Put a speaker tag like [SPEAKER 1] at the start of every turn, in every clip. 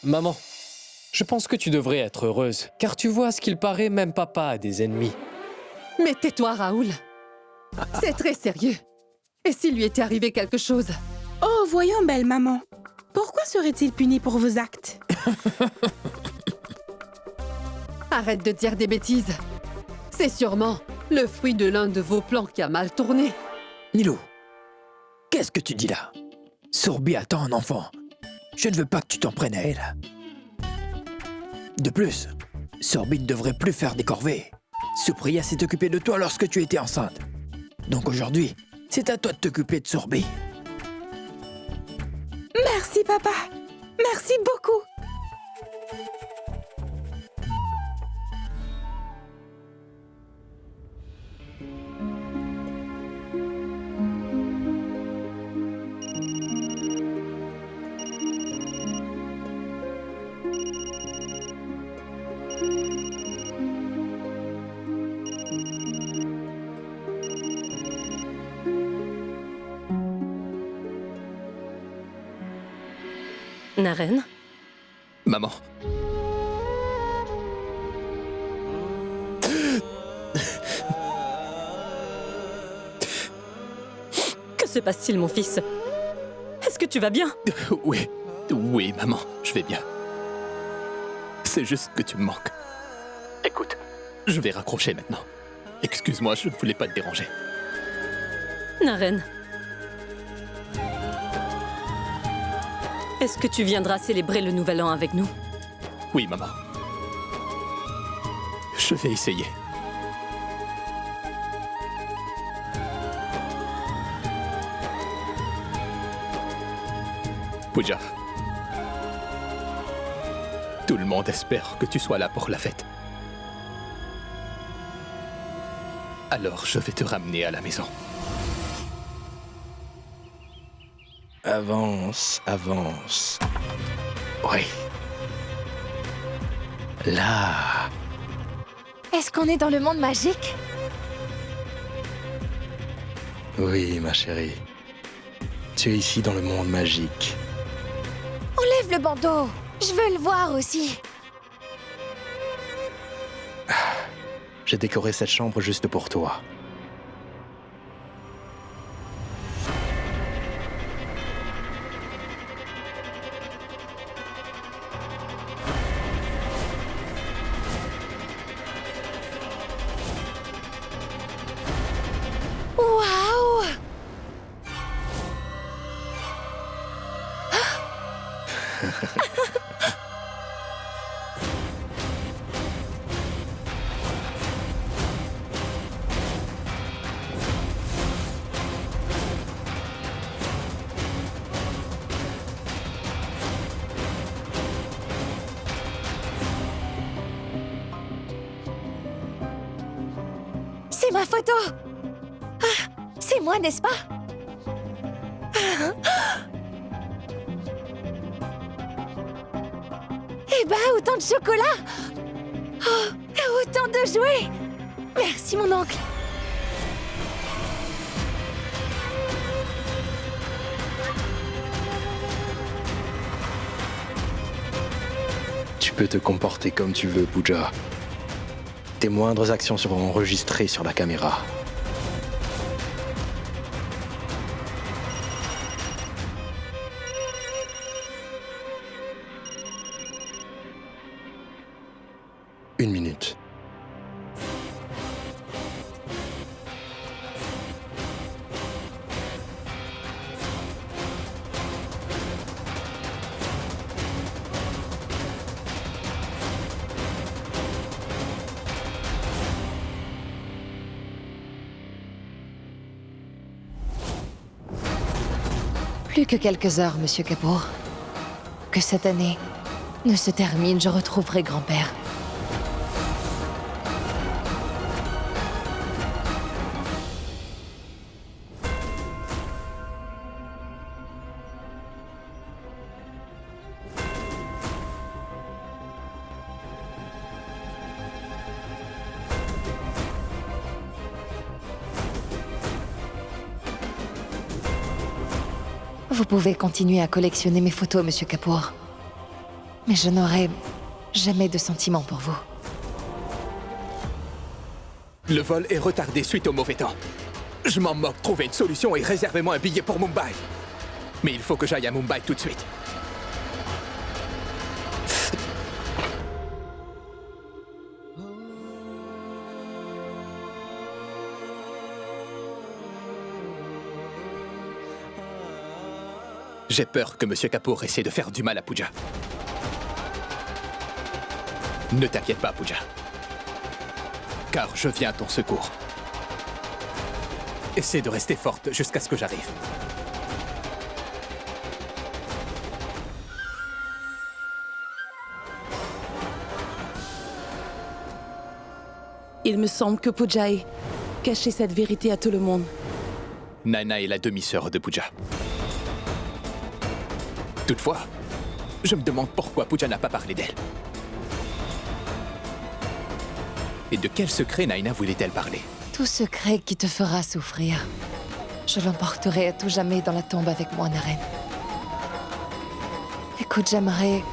[SPEAKER 1] Maman, je pense que tu devrais être heureuse, car tu vois, à ce qu'il paraît, même papa a des ennemis.
[SPEAKER 2] Mais tais-toi, Raoul. C'est très sérieux. Et s'il lui était arrivé quelque chose?
[SPEAKER 3] Oh, voyons, belle maman. Pourquoi serait-il puni pour vos actes?
[SPEAKER 2] Arrête de dire des bêtises. C'est sûrement le fruit de l'un de vos plans qui a mal tourné.
[SPEAKER 4] Nilou, qu'est-ce que tu dis là? Sourbi attend un enfant. Je ne veux pas que tu t'en prennes à elle. De plus, Sourbi ne devrait plus faire des corvées. Supriya s'est occupée de toi lorsque tu étais enceinte. Donc aujourd'hui, c'est à toi de t'occuper de Sourbi.
[SPEAKER 3] Merci, papa. Merci beaucoup.
[SPEAKER 5] Naren?
[SPEAKER 1] Maman.
[SPEAKER 5] Que se passe-t-il, mon fils? Est-ce que tu vas bien?
[SPEAKER 1] Oui, maman, je vais bien. C'est juste que tu me manques. Écoute, je vais raccrocher maintenant. Excuse-moi, je ne voulais pas te déranger.
[SPEAKER 5] Naren? Est-ce que tu viendras célébrer le Nouvel An avec nous?
[SPEAKER 1] Oui, maman. Je vais essayer. Pooja. Tout le monde espère que tu sois là pour la fête. Alors, je vais te ramener à la maison.
[SPEAKER 4] Avance, avance. Oui. Là.
[SPEAKER 6] Est-ce qu'on est dans le monde magique?
[SPEAKER 4] Oui, ma chérie. Tu es ici dans le monde magique.
[SPEAKER 6] Enlève le bandeau. Je veux le voir aussi.
[SPEAKER 4] J'ai décoré cette chambre juste pour toi.
[SPEAKER 6] Waouh! C'est ma photo! Ah, c'est moi, n'est-ce pas? Eh ben, autant de chocolat! Oh, autant de jouets! Merci, mon oncle!
[SPEAKER 4] Tu peux te comporter comme tu veux, Pooja. Tes moindres actions seront enregistrées sur la caméra. Une minute.
[SPEAKER 6] Plus que quelques heures, Monsieur Kapoor. Que cette année ne se termine, je retrouverai grand-père. Vous pouvez continuer à collectionner mes photos, Monsieur Kapoor. Mais je n'aurai jamais de sentiments pour vous.
[SPEAKER 1] Le vol est retardé suite au mauvais temps. Je m'en moque, trouvez une solution et réservez-moi un billet pour Mumbai. Mais il faut que j'aille à Mumbai tout de suite. J'ai peur que Monsieur Kapoor essaie de faire du mal à Pooja. Ne t'inquiète pas, Pooja. Car je viens à ton secours. Essaie de rester forte jusqu'à ce que j'arrive.
[SPEAKER 7] Il me semble que Pooja ait caché cette vérité à tout le monde.
[SPEAKER 1] Naina est la demi-sœur de Pooja. Toutefois, je me demande pourquoi Pooja n'a pas parlé d'elle. Et de quel secret Naina voulait-elle parler?
[SPEAKER 6] Tout secret qui te fera souffrir. Je l'emporterai à tout jamais dans la tombe avec moi, Naren. Écoute, j'aimerais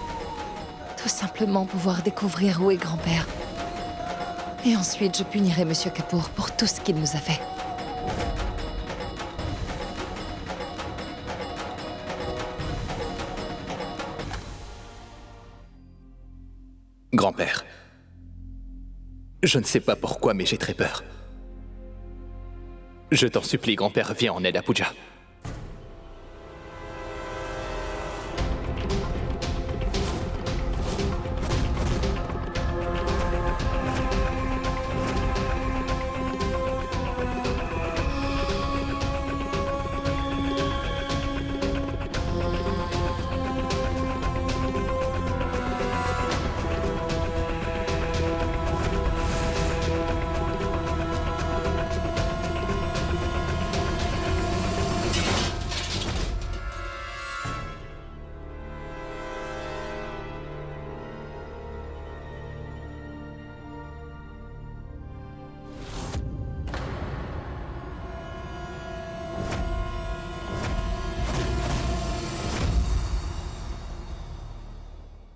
[SPEAKER 6] tout simplement pouvoir découvrir où est grand-père. Et ensuite, je punirai Monsieur Kapoor pour tout ce qu'il nous a fait.
[SPEAKER 1] Grand-père. Je ne sais pas pourquoi, mais j'ai très peur. Je t'en supplie, grand-père, viens en aide à Pooja.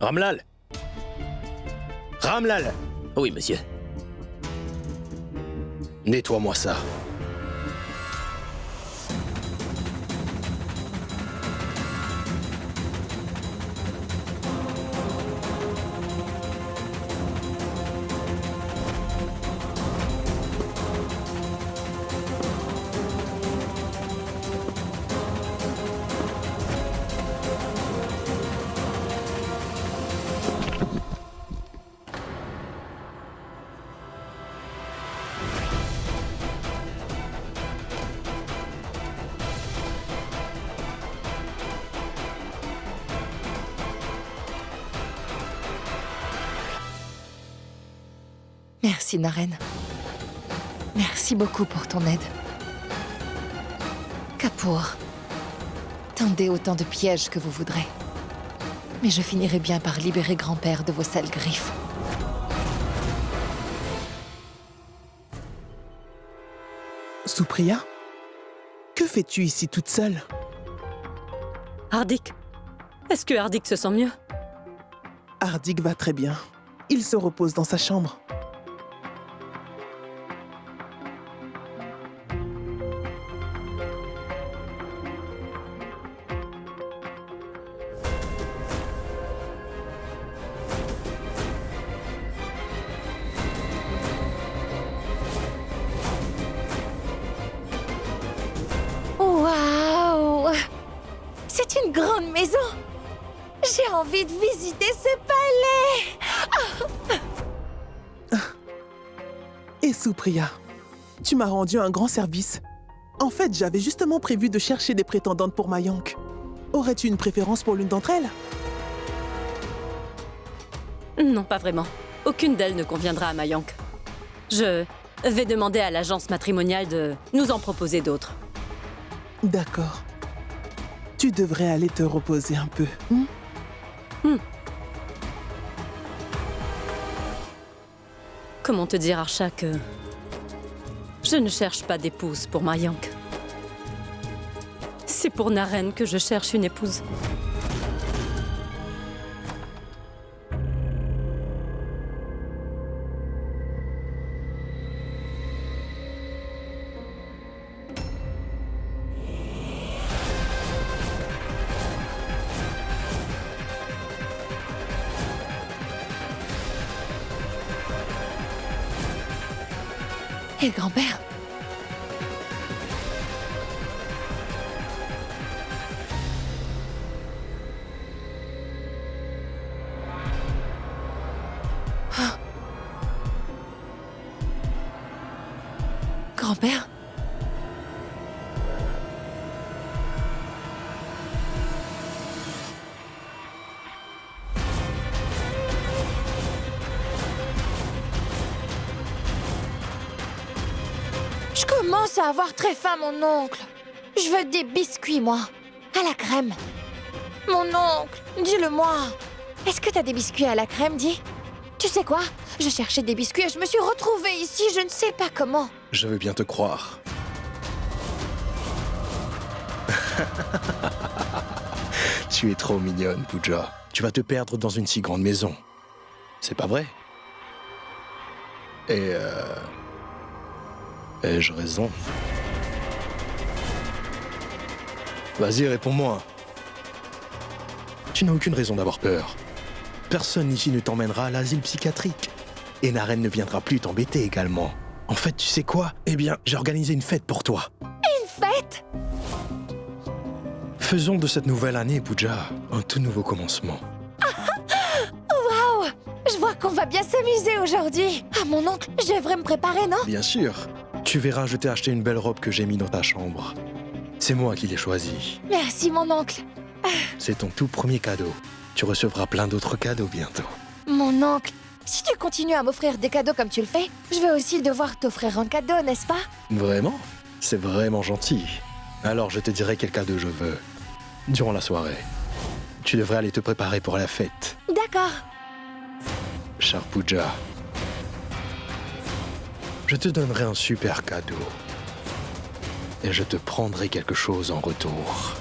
[SPEAKER 8] Ramlal! Ramlal! Oui, monsieur. Nettoie-moi ça.
[SPEAKER 6] Merci, Naren. Merci beaucoup pour ton aide. Kapoor, tendez autant de pièges que vous voudrez. Mais je finirai bien par libérer grand-père de vos sales griffes.
[SPEAKER 9] Supriya? Que fais-tu ici toute seule?
[SPEAKER 5] Hardik, est-ce que Hardik se sent mieux?
[SPEAKER 9] Hardik va très bien. Il se repose dans sa chambre.
[SPEAKER 6] Waouh! C'est une grande maison! J'ai envie de visiter ce palais!
[SPEAKER 9] Et Supriya, tu m'as rendu un grand service. En fait, j'avais justement prévu de chercher des prétendantes pour Mayank. Aurais-tu une préférence pour l'une d'entre elles?
[SPEAKER 5] Non, pas vraiment. Aucune d'elles ne conviendra à Mayank. Je vais demander à l'agence matrimoniale de nous en proposer d'autres.
[SPEAKER 9] D'accord. Tu devrais aller te reposer un peu.
[SPEAKER 5] Comment te dire, Archa, que je ne cherche pas d'épouse pour Mayank. C'est pour Naren que je cherche une épouse.
[SPEAKER 6] Et grand-père? Ah. Grand-père?
[SPEAKER 10] Je commence à avoir très faim, mon oncle. Je veux des biscuits, moi. À la crème. Mon oncle, dis-le-moi. Est-ce que t'as des biscuits à la crème, dis? Tu sais quoi? Je cherchais des biscuits et je me suis retrouvée ici, je ne sais pas comment.
[SPEAKER 8] Je veux bien te croire. Tu es trop mignonne, Pooja. Tu vas te perdre dans une si grande maison. C'est pas vrai? Et ai-je raison? Vas-y, réponds-moi. Tu n'as aucune raison d'avoir peur. Personne ici ne t'emmènera à l'asile psychiatrique. Et Naren ne viendra plus t'embêter également. En fait, tu sais quoi? Eh bien, j'ai organisé une fête pour toi.
[SPEAKER 10] Une fête?
[SPEAKER 8] Faisons de cette nouvelle année, Pooja, un tout nouveau commencement.
[SPEAKER 10] Waouh! Je vois qu'on va bien s'amuser aujourd'hui. Ah, mon oncle, je devrais me préparer, non?
[SPEAKER 8] Bien sûr. Tu verras, je t'ai acheté une belle robe que j'ai mise dans ta chambre. C'est moi qui l'ai choisie.
[SPEAKER 10] Merci, mon oncle.
[SPEAKER 8] C'est ton tout premier cadeau. Tu recevras plein d'autres cadeaux bientôt.
[SPEAKER 10] Mon oncle, si tu continues à m'offrir des cadeaux comme tu le fais, je vais aussi devoir t'offrir un cadeau, n'est-ce pas?
[SPEAKER 8] Vraiment? C'est vraiment gentil. Alors je te dirai quel cadeau je veux. Durant la soirée. Tu devrais aller te préparer pour la fête.
[SPEAKER 10] D'accord.
[SPEAKER 8] Cher Pooja. Je te donnerai un super cadeau. Et je te prendrai quelque chose en retour.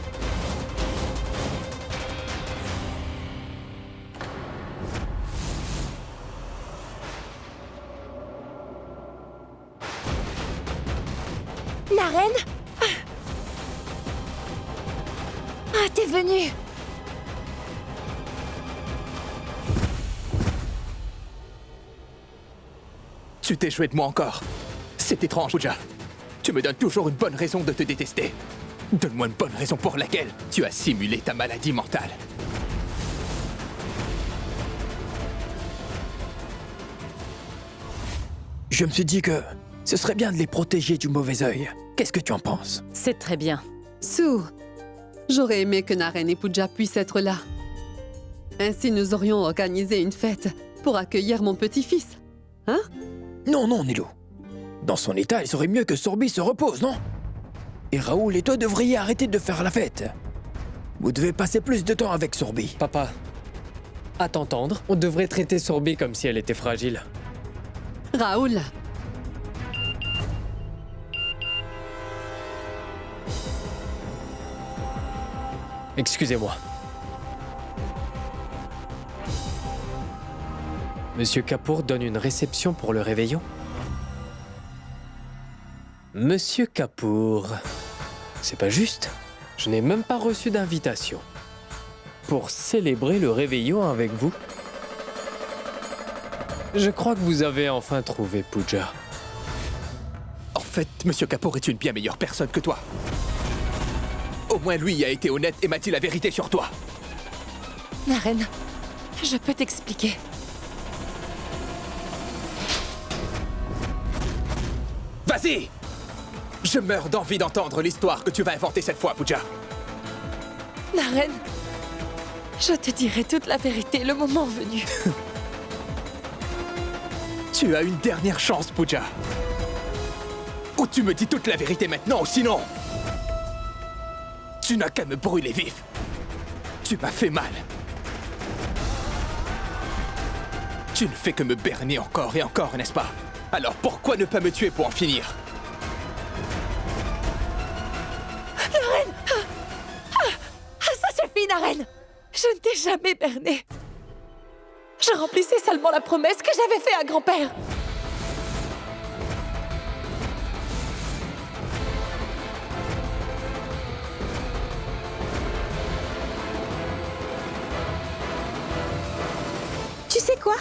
[SPEAKER 10] Naren? Ah, t'es venu.
[SPEAKER 1] Tu t'es joué de moi encore. C'est étrange, Pooja. Tu me donnes toujours une bonne raison de te détester. Donne-moi une bonne raison pour laquelle tu as simulé ta maladie mentale.
[SPEAKER 4] Je me suis dit que ce serait bien de les protéger du mauvais œil. Qu'est-ce que tu en penses?
[SPEAKER 5] C'est très bien.
[SPEAKER 2] Sue, j'aurais aimé que Naren et Pooja puissent être là. Ainsi, nous aurions organisé une fête pour accueillir mon petit-fils. Hein?
[SPEAKER 4] Non, non, Nilou. Dans son état, il serait mieux que Sorbi se repose, non? Et Raoul et toi devriez arrêter de faire la fête. Vous devez passer plus de temps avec Sorbi.
[SPEAKER 11] Papa, à t'entendre, on devrait traiter Sorbi comme si elle était fragile.
[SPEAKER 2] Raoul,
[SPEAKER 11] Excusez-moi. Monsieur Kapoor donne une réception pour le réveillon? Monsieur Kapoor, c'est pas juste. Je n'ai même pas reçu d'invitation. Pour célébrer le réveillon avec vous? Je crois que vous avez enfin trouvé Pooja.
[SPEAKER 1] En fait, Monsieur Kapoor est une bien meilleure personne que toi. Au moins lui a été honnête et m'a dit la vérité sur toi.
[SPEAKER 10] Naren, je peux t'expliquer.
[SPEAKER 1] Vas-y! Je meurs d'envie d'entendre l'histoire que tu vas inventer cette fois, Pooja.
[SPEAKER 10] Naren, je te dirai toute la vérité le moment venu.
[SPEAKER 1] Tu as une dernière chance, Pooja. Ou tu me dis toute la vérité maintenant, ou sinon... Tu n'as qu'à me brûler vif. Tu m'as fait mal. Tu ne fais que me berner encore et encore, n'est-ce pas? Alors pourquoi ne pas me tuer pour en finir?
[SPEAKER 10] Naren! Ça suffit, Naren! Je ne t'ai jamais berné. Je remplissais seulement la promesse que j'avais faite à grand-père.
[SPEAKER 3] Tu sais quoi?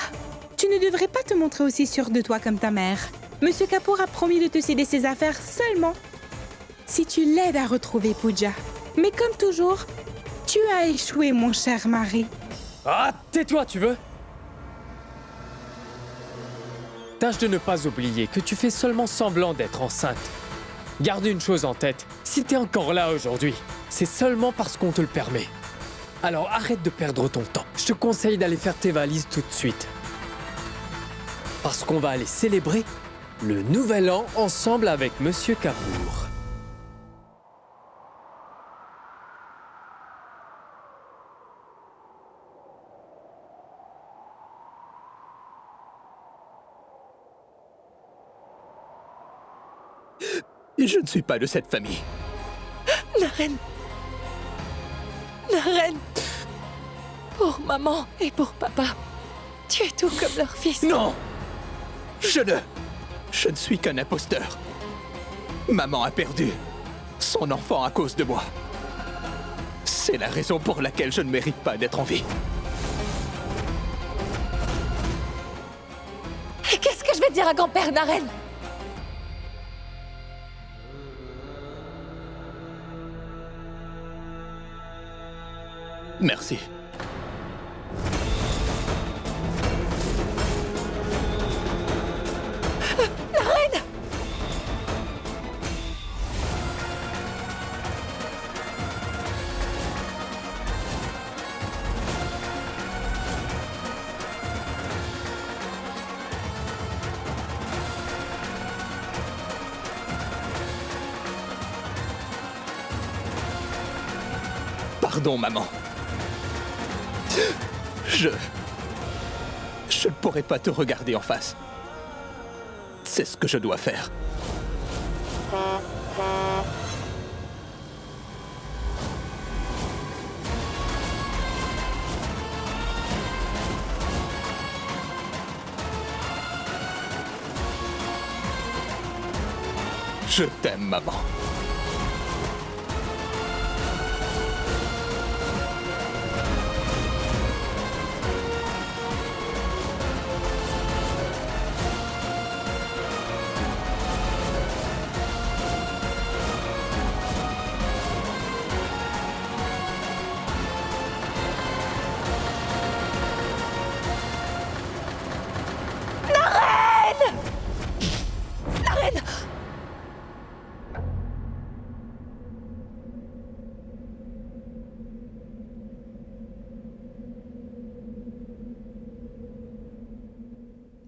[SPEAKER 3] Tu ne devrais pas te montrer aussi sûre de toi comme ta mère. Monsieur Kapoor a promis de te céder ses affaires seulement si tu l'aides à retrouver Pooja. Mais comme toujours, tu as échoué, mon cher mari.
[SPEAKER 11] Ah, tais-toi, tu veux? Tâche de ne pas oublier que tu fais seulement semblant d'être enceinte. Garde une chose en tête, si t'es encore là aujourd'hui, c'est seulement parce qu'on te le permet. Alors arrête de perdre ton temps. Je te conseille d'aller faire tes valises tout de suite. Parce qu'on va aller célébrer le nouvel an ensemble avec Monsieur Kapoor.
[SPEAKER 1] Je ne suis pas de cette famille.
[SPEAKER 6] Naren. Naren. Pour maman et pour papa, tu es tout comme leur fils.
[SPEAKER 1] Non! Je ne suis qu'un imposteur. Maman a perdu son enfant à cause de moi. C'est la raison pour laquelle je ne mérite pas d'être en vie.
[SPEAKER 6] Et qu'est-ce que je vais dire à grand-père, Naren?
[SPEAKER 1] Merci.
[SPEAKER 6] Naren!
[SPEAKER 1] Pardon, maman. Je ne pourrai pas te regarder en face. C'est ce que je dois faire. Je t'aime, maman.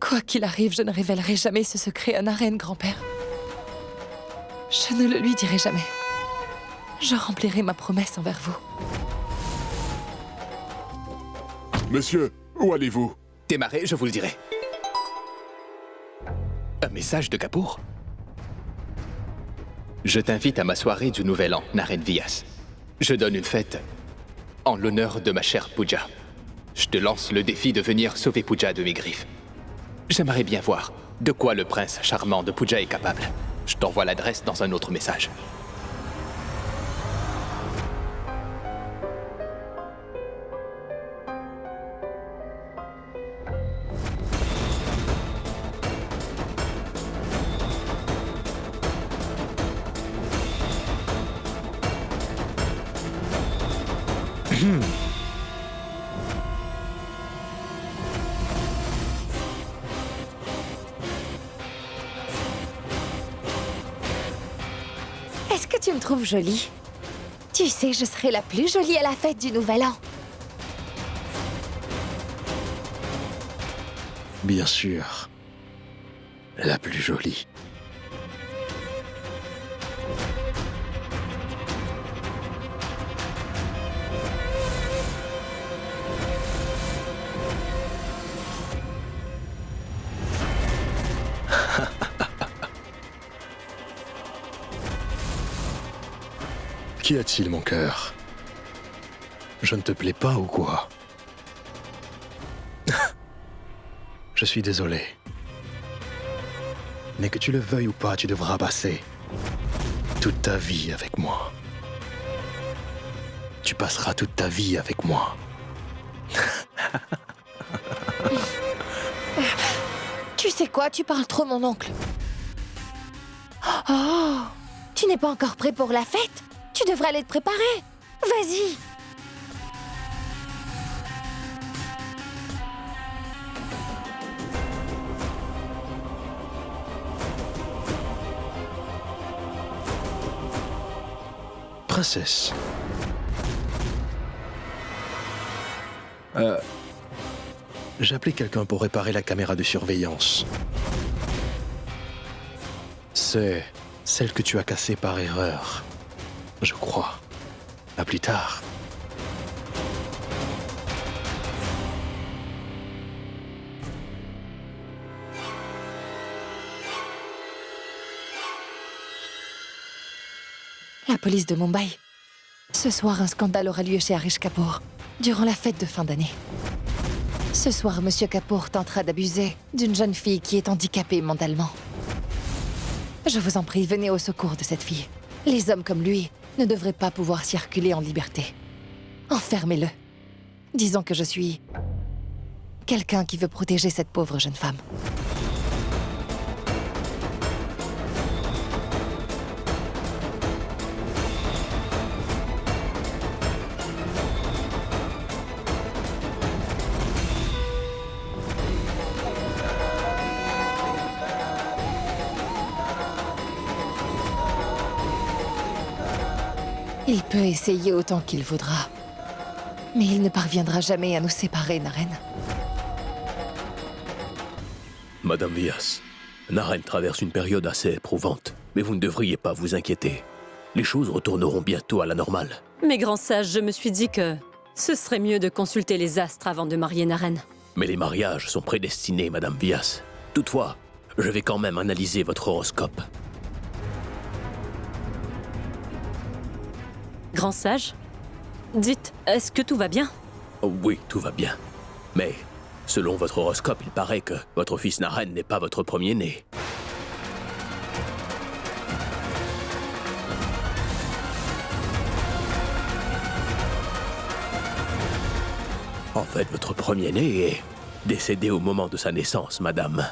[SPEAKER 6] Quoi qu'il arrive, je ne révélerai jamais ce secret à Naren, grand-père. Je ne le lui dirai jamais. Je remplirai ma promesse envers vous.
[SPEAKER 12] Monsieur, où allez-vous?
[SPEAKER 1] Démarrez, je vous le dirai. Un message de Kapoor? Je t'invite à ma soirée du Nouvel An, Naren Vyas. Je donne une fête en l'honneur de ma chère Pooja. Je te lance le défi de venir sauver Pooja de mes griffes. J'aimerais bien voir de quoi le prince charmant de Pooja est capable. Je t'envoie l'adresse dans un autre message.
[SPEAKER 10] Est-ce que tu me trouves jolie? Tu sais, je serai la plus jolie à la fête du Nouvel An.
[SPEAKER 8] Bien sûr. La plus jolie. Qu'y a-t-il, mon cœur? Je ne te plais pas ou quoi? Je suis désolé. Mais que tu le veuilles ou pas, tu devras passer toute ta vie avec moi. Tu passeras toute ta vie avec moi.
[SPEAKER 10] Tu sais quoi, tu parles trop, mon oncle. Oh, tu n'es pas encore prêt pour la fête? Tu devrais aller te préparer. Vas-y.
[SPEAKER 8] Princesse. J'ai appelé quelqu'un pour réparer la caméra de surveillance. C'est celle que tu as cassée par erreur, je crois. À plus tard.
[SPEAKER 6] La police de Mumbai. Ce soir, un scandale aura lieu chez Arish Kapoor, durant la fête de fin d'année. Ce soir, Monsieur Kapoor tentera d'abuser d'une jeune fille qui est handicapée mentalement. Je vous en prie, venez au secours de cette fille. Les hommes comme lui ne devraient pas pouvoir circuler en liberté. Enfermez-le. Disons que je suis quelqu'un qui veut protéger cette pauvre jeune femme. Il peut essayer autant qu'il voudra. Mais il ne parviendra jamais à nous séparer, Naren.
[SPEAKER 13] Madame Vyas, Naren traverse une période assez éprouvante, mais vous ne devriez pas vous inquiéter. Les choses retourneront bientôt à la normale.
[SPEAKER 5] Mes grands sages, je me suis dit que ce serait mieux de consulter les astres avant de marier Naren.
[SPEAKER 13] Mais les mariages sont prédestinés, Madame Vyas. Toutefois, je vais quand même analyser votre horoscope.
[SPEAKER 5] Grand sage, dites, est-ce que tout va bien?
[SPEAKER 13] Oh oui, tout va bien. Mais, selon votre horoscope, il paraît que votre fils Naren n'est pas votre premier-né. En fait, votre premier-né est décédé au moment de sa naissance, madame.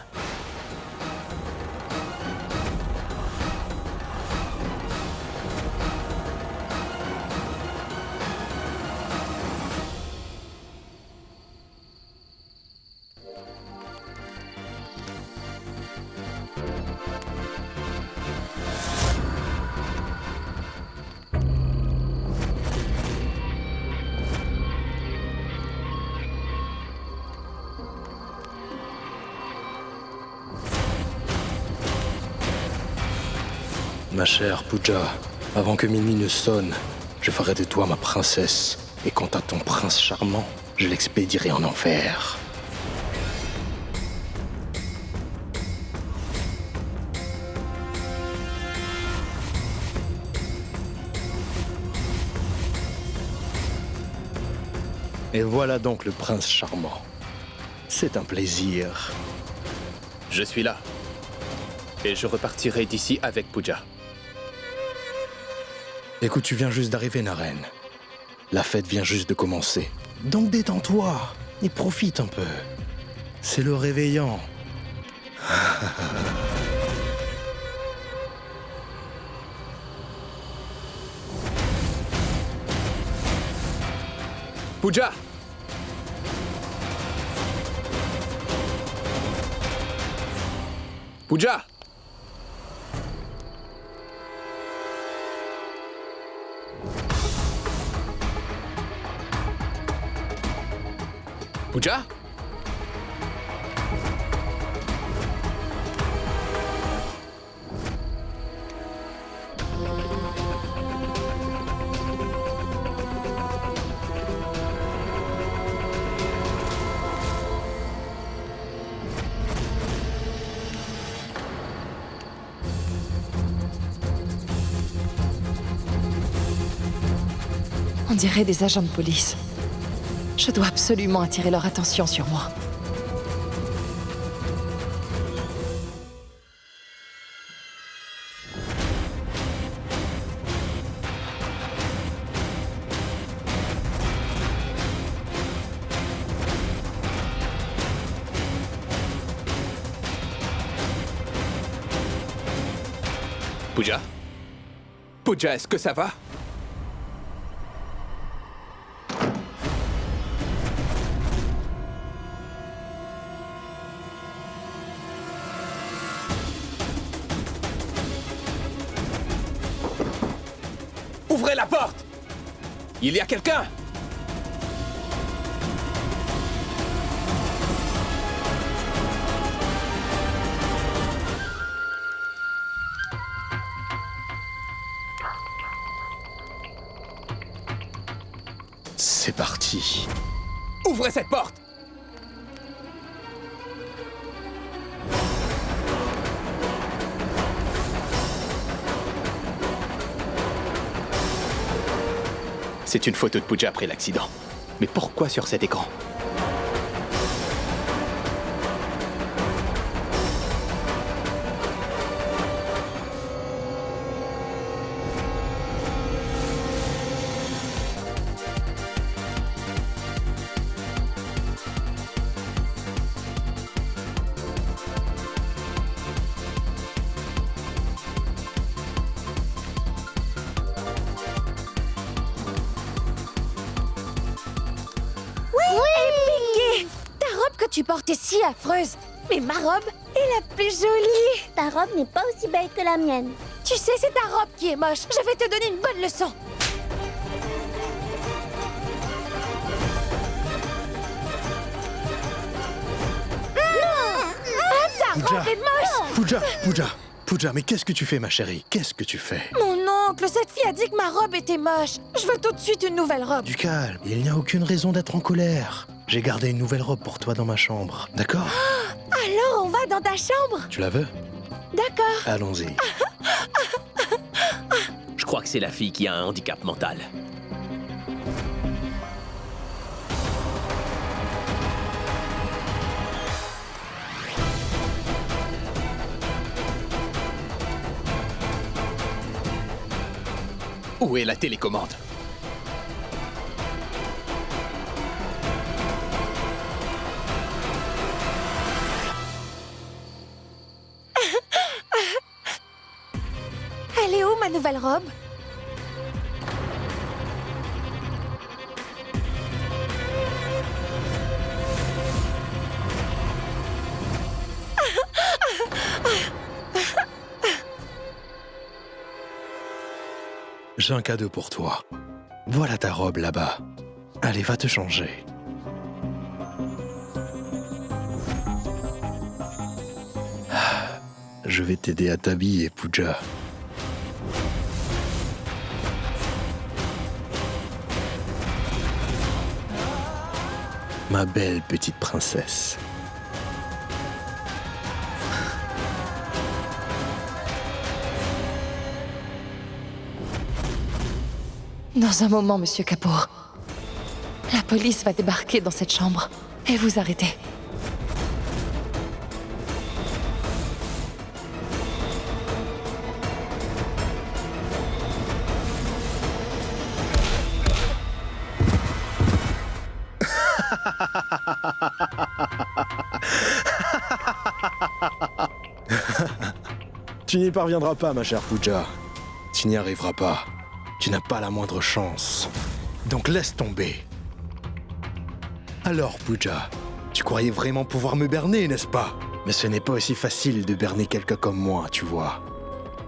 [SPEAKER 8] Ma chère Pooja, avant que minuit ne sonne, je ferai de toi ma princesse. Et quant à ton prince charmant, je l'expédierai en enfer. Et voilà donc le prince charmant. C'est un plaisir.
[SPEAKER 1] Je suis là. Et je repartirai d'ici avec Pooja.
[SPEAKER 8] Écoute, tu viens juste d'arriver, Naren. La fête vient juste de commencer. Donc détends-toi et profite un peu. C'est le réveillant.
[SPEAKER 1] Pooja! Pooja! Pooja?
[SPEAKER 6] On dirait des agents de police. Je dois absolument attirer leur attention sur moi.
[SPEAKER 1] Pooja? Pooja, est-ce que ça va? Ouvrez la porte! Il y a quelqu'un!
[SPEAKER 8] C'est parti.
[SPEAKER 1] Ouvrez cette porte! C'est une photo de Pooja après l'accident. Mais pourquoi sur cet écran?
[SPEAKER 10] Tu portais si affreuse, mais ma robe est la plus jolie.
[SPEAKER 14] Ta robe n'est pas aussi belle que la mienne.
[SPEAKER 10] Tu sais, c'est ta robe qui est moche. Je vais te donner une bonne leçon. Ta robe est moche.
[SPEAKER 8] Pooja, mais qu'est-ce que tu fais, ma chérie? Qu'est-ce que tu fais?
[SPEAKER 10] Mon oncle, cette fille a dit que ma robe était moche. Je veux tout de suite une nouvelle robe.
[SPEAKER 8] Du calme, il n'y a aucune raison d'être en colère. J'ai gardé une nouvelle robe pour toi dans ma chambre, d'accord?
[SPEAKER 10] Alors, on va dans ta chambre?
[SPEAKER 8] Tu la veux?
[SPEAKER 10] D'accord.
[SPEAKER 8] Allons-y.
[SPEAKER 13] Je crois que c'est la fille qui a un handicap mental.
[SPEAKER 1] Où est la télécommande?
[SPEAKER 10] Elle est où, ma nouvelle robe?
[SPEAKER 8] J'ai un cadeau pour toi. Voilà ta robe là-bas. Allez, va te changer. Je vais t'aider à t'habiller, Pooja. Ma belle petite princesse.
[SPEAKER 6] Dans un moment, Monsieur Kapoor, la police va débarquer dans cette chambre et vous arrêter.
[SPEAKER 8] Tu n'y parviendras pas, ma chère Pooja. Tu n'y arriveras pas. Tu n'as pas la moindre chance. Donc laisse tomber. Alors, Pooja, tu croyais vraiment pouvoir me berner, n'est-ce pas? Mais ce n'est pas aussi facile de berner quelqu'un comme moi, tu vois.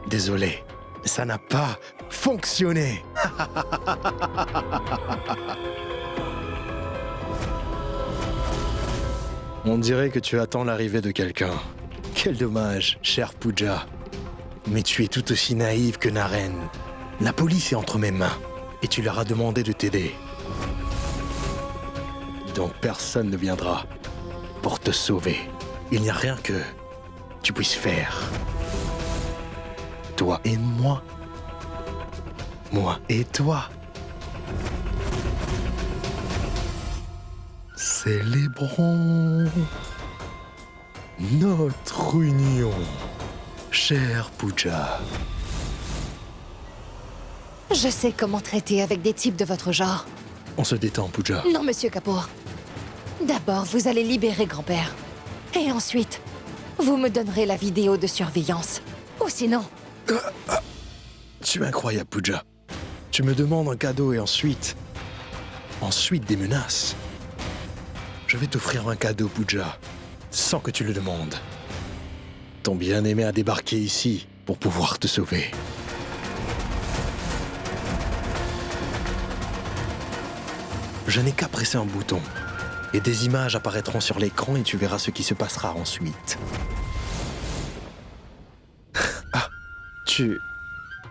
[SPEAKER 8] Désolé, mais ça n'a pas fonctionné. On dirait que tu attends l'arrivée de quelqu'un. Quel dommage, chère Pooja. Mais tu es tout aussi naïve que Naren. La police est entre mes mains, et tu leur as demandé de t'aider. Donc personne ne viendra pour te sauver. Il n'y a rien que tu puisses faire. Toi et moi. Moi et toi. Célébrons notre union, chère Pooja.
[SPEAKER 6] Je sais comment traiter avec des types de votre genre.
[SPEAKER 8] On se détend, Pooja.
[SPEAKER 6] Non, Monsieur Kapoor. D'abord, vous allez libérer grand-père. Et ensuite, vous me donnerez la vidéo de surveillance. Ou sinon...
[SPEAKER 8] Tu es incroyable, Pooja. Tu me demandes un cadeau et ensuite des menaces. Je vais t'offrir un cadeau, Pooja, sans que tu le demandes. Ton bien-aimé a débarqué ici pour pouvoir te sauver. Je n'ai qu'à presser un bouton, et des images apparaîtront sur l'écran et tu verras ce qui se passera ensuite. Ah, tu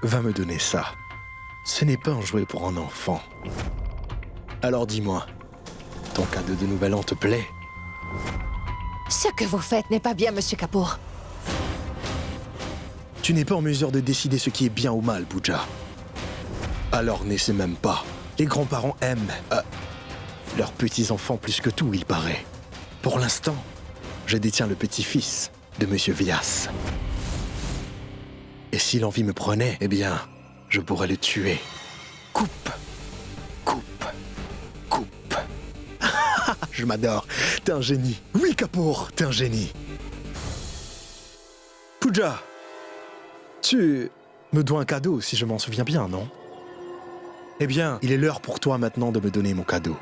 [SPEAKER 8] vas me donner ça. Ce n'est pas un jouet pour un enfant. Alors dis-moi, ton cadeau de nouvel an te plaît?
[SPEAKER 6] Ce que vous faites n'est pas bien, Monsieur Kapoor.
[SPEAKER 8] Tu n'es pas en mesure de décider ce qui est bien ou mal, Pooja. Alors n'essaie même pas. Les grands-parents aiment leurs petits-enfants plus que tout, il paraît. Pour l'instant, je détiens le petit-fils de Monsieur Vyas. Et si l'envie me prenait, eh bien, je pourrais le tuer. Coupe. Je m'adore. T'es un génie. Oui, Kapoor, t'es un génie. Pooja, tu me dois un cadeau, si je m'en souviens bien, non? Eh bien, il est l'heure pour toi maintenant de me donner mon cadeau.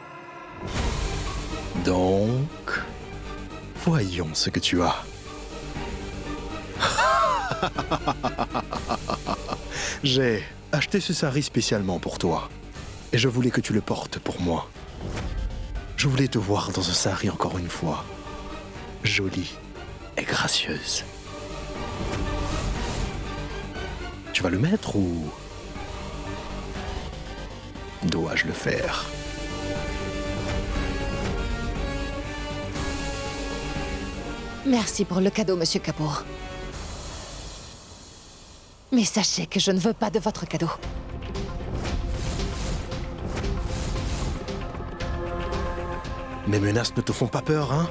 [SPEAKER 8] Donc, voyons ce que tu as. J'ai acheté ce sari spécialement pour toi. Et je voulais que tu le portes pour moi. Je voulais te voir dans un sari encore une fois. Jolie et gracieuse. Tu vas le mettre ou dois-je le faire?
[SPEAKER 6] Merci pour le cadeau, Monsieur Kapoor. Mais sachez que je ne veux pas de votre cadeau.
[SPEAKER 8] Mes menaces ne te font pas peur, hein?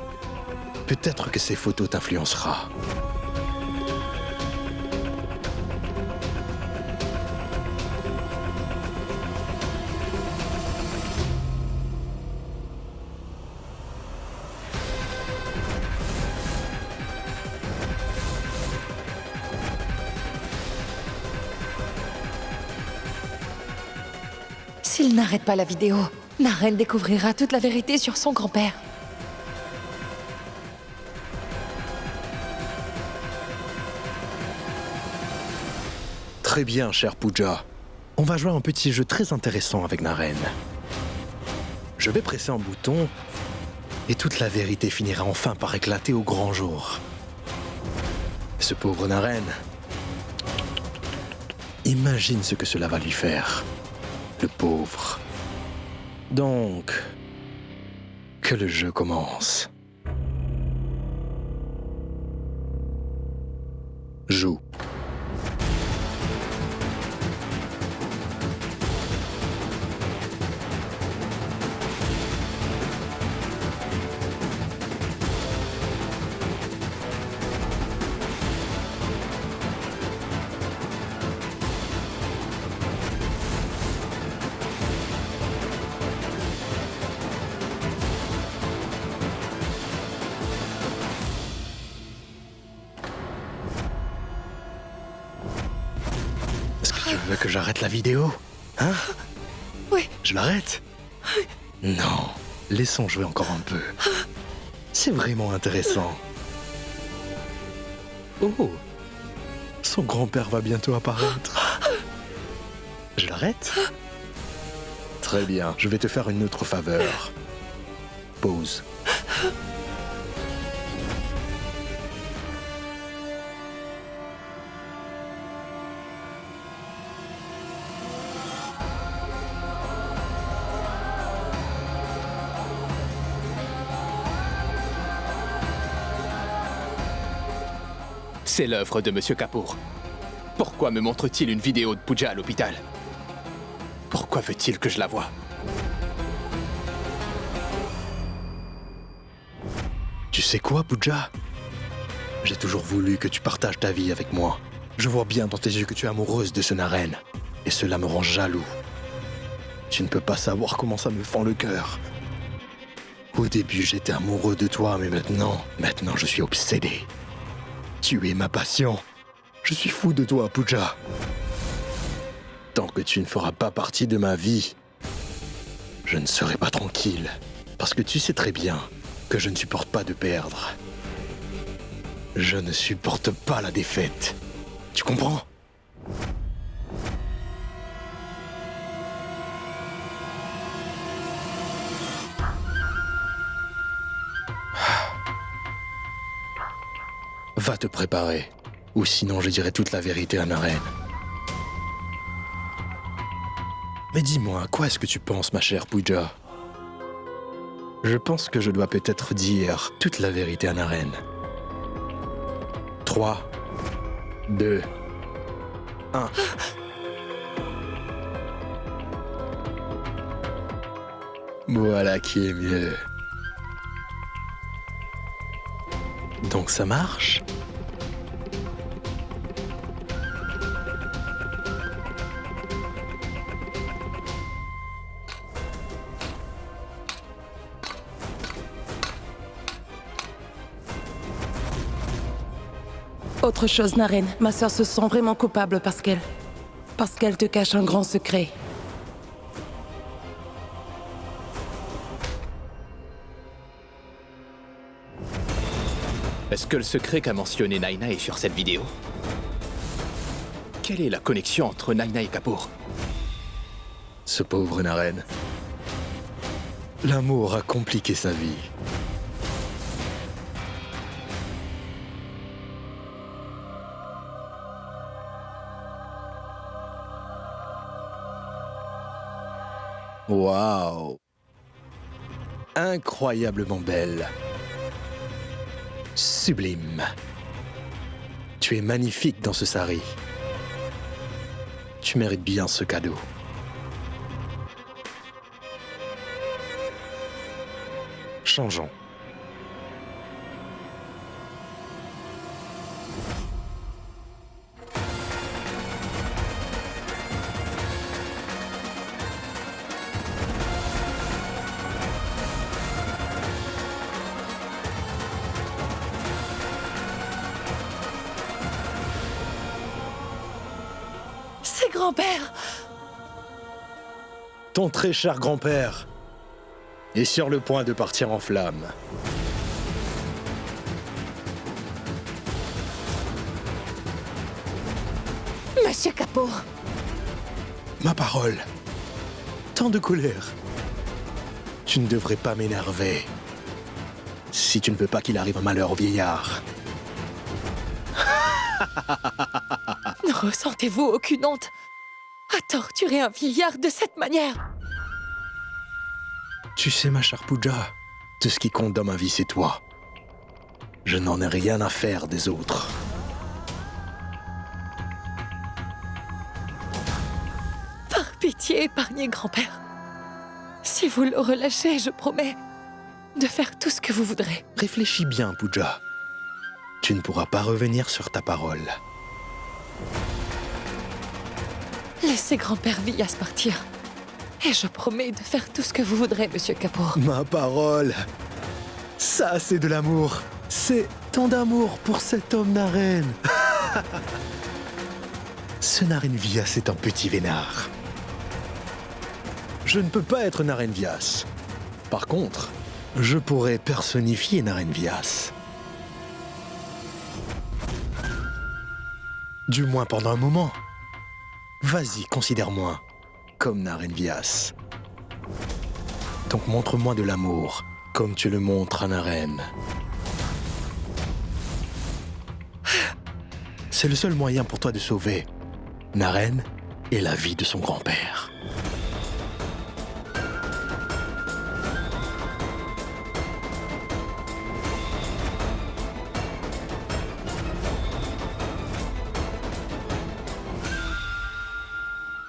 [SPEAKER 8] Peut-être que ces photos t'influencera.
[SPEAKER 6] S'il n'arrête pas la vidéo, Naren découvrira toute la vérité sur son grand-père.
[SPEAKER 8] Très bien, cher Pooja. On va jouer à un petit jeu très intéressant avec Naren. Je vais presser un bouton et toute la vérité finira enfin par éclater au grand jour. Ce pauvre Naren. Imagine ce que cela va lui faire. Le pauvre. Donc, que le jeu commence. Joue. Tu veux que j'arrête la vidéo? Hein?
[SPEAKER 6] Oui.
[SPEAKER 8] Je l'arrête? Non. Laissons jouer encore un peu. C'est vraiment intéressant. Oh! Son grand-père va bientôt apparaître. Je l'arrête? Très bien. Je vais te faire une autre faveur. Pause.
[SPEAKER 1] C'est l'œuvre de Monsieur Kapoor. Pourquoi me montre-t-il une vidéo de Pooja à l'hôpital? Pourquoi veut-il que je la voie?
[SPEAKER 8] Tu sais quoi, Pooja? J'ai toujours voulu que tu partages ta vie avec moi. Je vois bien dans tes yeux que tu es amoureuse de ce Naren. Et cela me rend jaloux. Tu ne peux pas savoir comment ça me fend le cœur. Au début, j'étais amoureux de toi, mais maintenant je suis obsédé. Tu es ma passion. Je suis fou de toi, Pooja. Tant que tu ne feras pas partie de ma vie, je ne serai pas tranquille. Parce que tu sais très bien que je ne supporte pas de perdre. Je ne supporte pas la défaite. Tu comprends? Va te préparer, ou sinon je dirai toute la vérité à Naren. Mais dis-moi, à quoi est-ce que tu penses, ma chère Pooja? Je pense que je dois peut-être dire toute la vérité à Naren. 3, 2, 1. Voilà qui est mieux. Donc ça marche?
[SPEAKER 7] Autre chose, Naren, ma sœur se sent vraiment coupable parce qu'elle te cache un grand secret.
[SPEAKER 1] Est-ce que le secret qu'a mentionné Naina est sur cette vidéo? Quelle est la connexion entre Naina et Kapoor?
[SPEAKER 8] Ce pauvre Naren. L'amour a compliqué sa vie. Waouh! Incroyablement belle. Sublime. Tu es magnifique dans ce sari. Tu mérites bien ce cadeau. Changeons.
[SPEAKER 10] C'est grand-père!
[SPEAKER 8] Ton très cher grand-père est sur le point de partir en flammes.
[SPEAKER 10] Monsieur Kapoor!
[SPEAKER 8] Ma parole. Tant de colère. Tu ne devrais pas m'énerver. Si tu ne veux pas qu'il arrive un malheur au vieillard.
[SPEAKER 10] Ne ressentez-vous aucune honte à torturer un vieillard de cette manière?
[SPEAKER 8] Tu sais, ma chère Pooja, tout ce qui compte dans ma vie, c'est toi. Je n'en ai rien à faire des autres.
[SPEAKER 10] Par pitié, épargnez grand-père. Si vous le relâchez, je promets de faire tout ce que vous voudrez.
[SPEAKER 8] Réfléchis bien, Pooja. Tu ne pourras pas revenir sur ta parole.
[SPEAKER 10] Laissez grand-père Vyas partir. Et je promets de faire tout ce que vous voudrez, monsieur Kapoor.
[SPEAKER 8] Ma parole. Ça, c'est de l'amour. C'est tant d'amour pour cet homme Naren. Ce Naren Vyas est un petit vénard. Je ne peux pas être Naren Vyas. Par contre, je pourrais personnifier Naren Vyas. Du moins pendant un moment. Vas-y, considère-moi comme Naren Vyas. Donc montre-moi de l'amour, comme tu le montres à Naren. C'est le seul moyen pour toi de sauver Naren et la vie de son grand-père.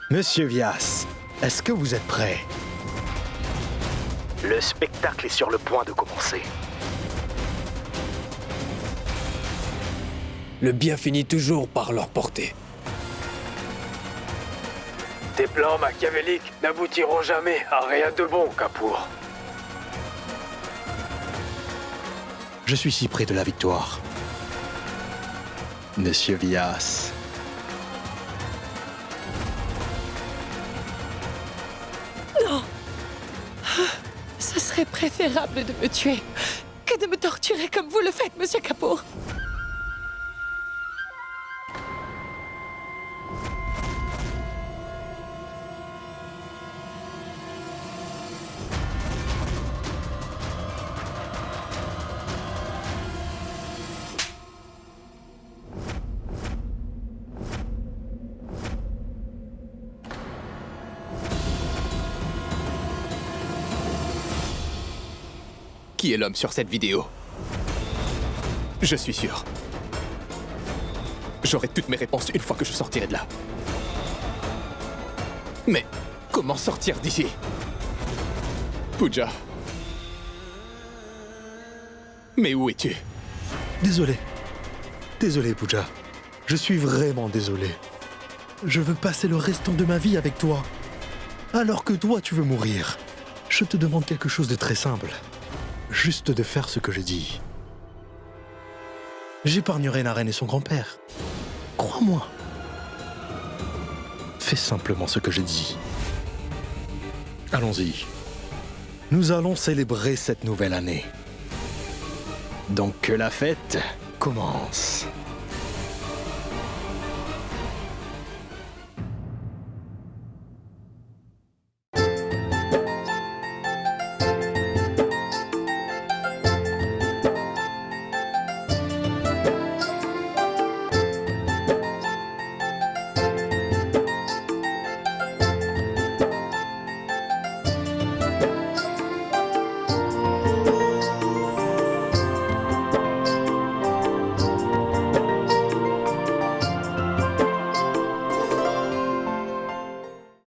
[SPEAKER 8] Monsieur Vyas, est-ce que vous êtes prêt? Le spectacle est sur le point de commencer.
[SPEAKER 11] Le bien finit toujours par leur porter.
[SPEAKER 15] Tes plans machiavéliques n'aboutiront jamais à rien de bon, Kapoor.
[SPEAKER 8] Je suis si près de la victoire. Monsieur Vyas.
[SPEAKER 6] serait préférable de me tuer que de me torturer comme vous le faites, Monsieur Kapoor.
[SPEAKER 1] Qui est l'homme sur cette vidéo? Je suis sûr. J'aurai toutes mes réponses une fois que je sortirai de là. Mais comment sortir d'ici? Pooja. Mais où es-tu?
[SPEAKER 8] Désolé. Désolé, Pooja. Je suis vraiment désolé. Je veux passer le restant de ma vie avec toi. Alors que toi, tu veux mourir. Je te demande quelque chose de très simple. Juste de faire ce que je dis. J'épargnerai Naren et son grand-père. Crois-moi. Fais simplement ce que je dis. Allons-y. Nous allons célébrer cette nouvelle année. Donc que la fête commence.